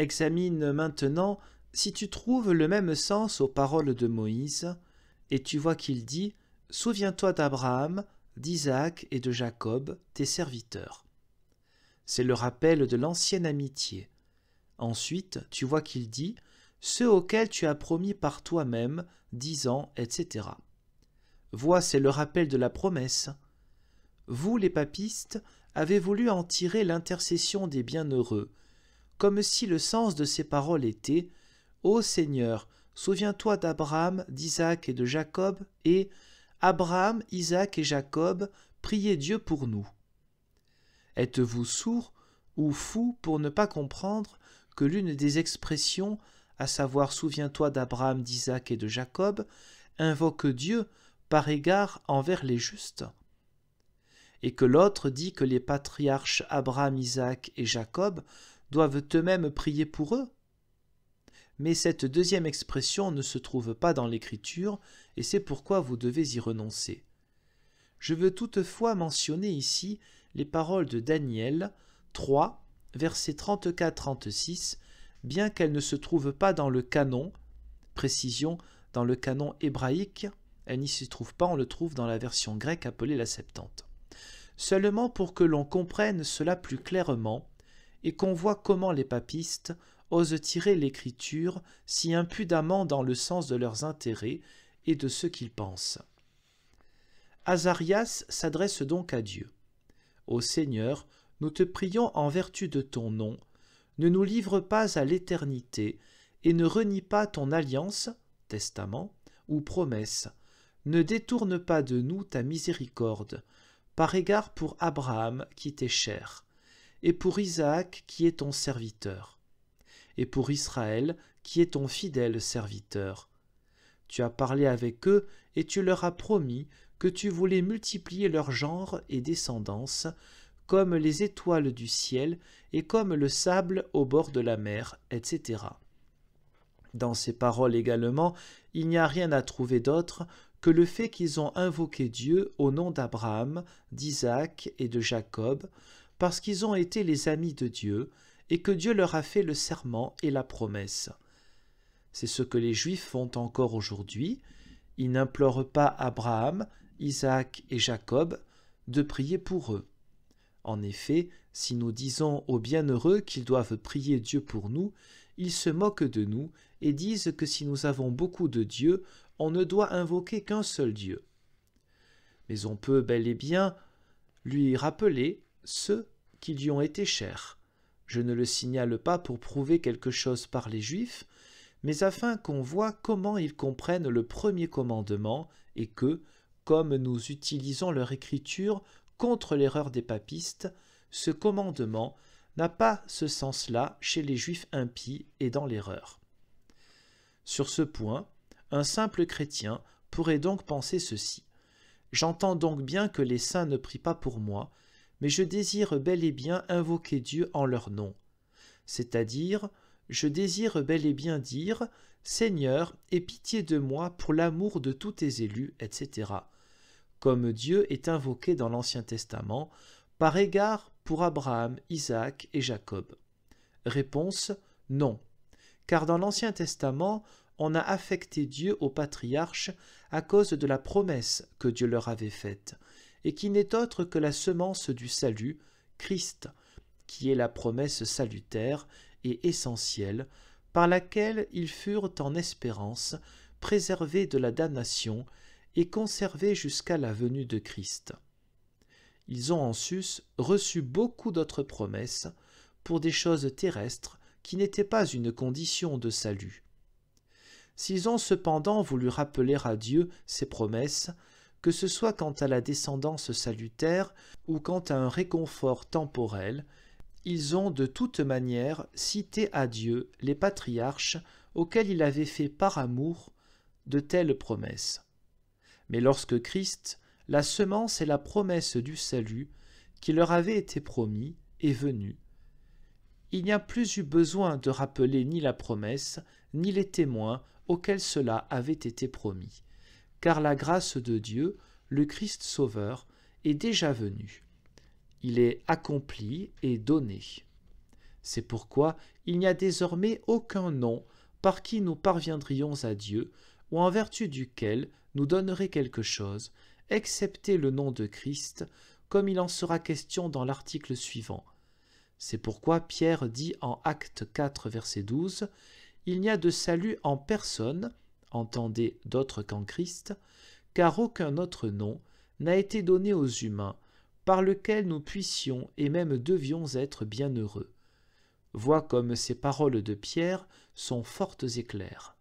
Examine maintenant si tu trouves le même sens aux paroles de Moïse, et tu vois qu'il dit « Souviens-toi d'Abraham, d'Isaac et de Jacob, tes serviteurs ». C'est le rappel de l'ancienne amitié. Ensuite, tu vois qu'il dit « Ceux auxquels tu as promis par toi-même, disant, etc. » Vois, c'est le rappel de la promesse. Vous, les papistes, avez voulu en tirer l'intercession des bienheureux, comme si le sens de ces paroles était « Ô Seigneur, souviens-toi d'Abraham, d'Isaac et de Jacob, et Abraham, Isaac et Jacob, priez Dieu pour nous. » Êtes-vous sourds ou fous pour ne pas comprendre que l'une des expressions, à savoir « Souviens-toi d'Abraham, d'Isaac et de Jacob », invoque Dieu par égard envers les justes, et que l'autre dit que les patriarches Abraham, Isaac et Jacob doivent eux-mêmes prier pour eux? Mais cette deuxième expression ne se trouve pas dans l'Écriture, et c'est pourquoi vous devez y renoncer. Je veux toutefois mentionner ici les paroles de Daniel 3, versets 34-36, bien qu'elles ne se trouvent pas dans le canon, précision, dans le canon hébraïque, elle n'y se trouve pas, on le trouve dans la version grecque appelée la Septante. Seulement pour que l'on comprenne cela plus clairement, et qu'on voit comment les papistes osent tirer l'Écriture si impudemment dans le sens de leurs intérêts et de ce qu'ils pensent. Azarias s'adresse donc à Dieu. « Ô Seigneur, nous te prions en vertu de ton nom, ne nous livre pas à l'éternité et ne renie pas ton alliance, testament ou promesse, ne détourne pas de nous ta miséricorde, par égard pour Abraham qui t'est cher, et pour Isaac qui est ton serviteur, et pour Israël qui est ton fidèle serviteur. Tu as parlé avec eux et tu leur as promis que tu voulais multiplier leur genre et descendance, comme les étoiles du ciel et comme le sable au bord de la mer, etc. » Dans ces paroles également, il n'y a rien à trouver d'autre que le fait qu'ils ont invoqué Dieu au nom d'Abraham, d'Isaac et de Jacob, parce qu'ils ont été les amis de Dieu, et que Dieu leur a fait le serment et la promesse. C'est ce que les Juifs font encore aujourd'hui. Ils n'implorent pas Abraham, Isaac et Jacob de prier pour eux. En effet, si nous disons aux bienheureux qu'ils doivent prier Dieu pour nous, ils se moquent de nous et disent que si nous avons beaucoup de dieux, on ne doit invoquer qu'un seul Dieu. Mais on peut bel et bien lui rappeler ceux qui lui ont été chers. Je ne le signale pas pour prouver quelque chose par les Juifs, mais afin qu'on voit comment ils comprennent le premier commandement et que, comme nous utilisons leur écriture contre l'erreur des papistes, ce commandement n'a pas ce sens-là chez les Juifs impies et dans l'erreur. Sur ce point, un simple chrétien pourrait donc penser ceci. J'entends donc bien que les saints ne prient pas pour moi, mais je désire bel et bien invoquer Dieu en leur nom. C'est-à-dire, je désire bel et bien dire « Seigneur, aie pitié de moi pour l'amour de tous tes élus, etc. » comme Dieu est invoqué dans l'Ancien Testament, par égard pour Abraham, Isaac et Jacob. Réponse « Non », car dans l'Ancien Testament, on a affecté Dieu aux patriarches à cause de la promesse que Dieu leur avait faite, et qui n'est autre que la semence du salut, Christ, qui est la promesse salutaire et essentielle, par laquelle ils furent en espérance préservés de la damnation et conservés jusqu'à la venue de Christ. Ils ont en sus reçu beaucoup d'autres promesses pour des choses terrestres qui n'étaient pas une condition de salut. S'ils ont cependant voulu rappeler à Dieu ces promesses, que ce soit quant à la descendance salutaire ou quant à un réconfort temporel, ils ont de toute manière cité à Dieu les patriarches auxquels il avait fait par amour de telles promesses. Mais lorsque Christ, la semence et la promesse du salut, qui leur avait été promis, est venu, il n'y a plus eu besoin de rappeler ni la promesse, ni les témoins auxquels cela avait été promis, car la grâce de Dieu, le Christ Sauveur, est déjà venu. Il est accompli et donné. C'est pourquoi il n'y a désormais aucun nom par qui nous parviendrions à Dieu, ou en vertu duquel nous donnerait quelque chose, excepté le nom de Christ, comme il en sera question dans l'article suivant. C'est pourquoi Pierre dit en Actes 4, verset 12, « Il n'y a de salut en personne, entendez d'autre qu'en Christ, car aucun autre nom n'a été donné aux humains, par lequel nous puissions et même devions être bienheureux. » Vois comme ces paroles de Pierre sont fortes et claires.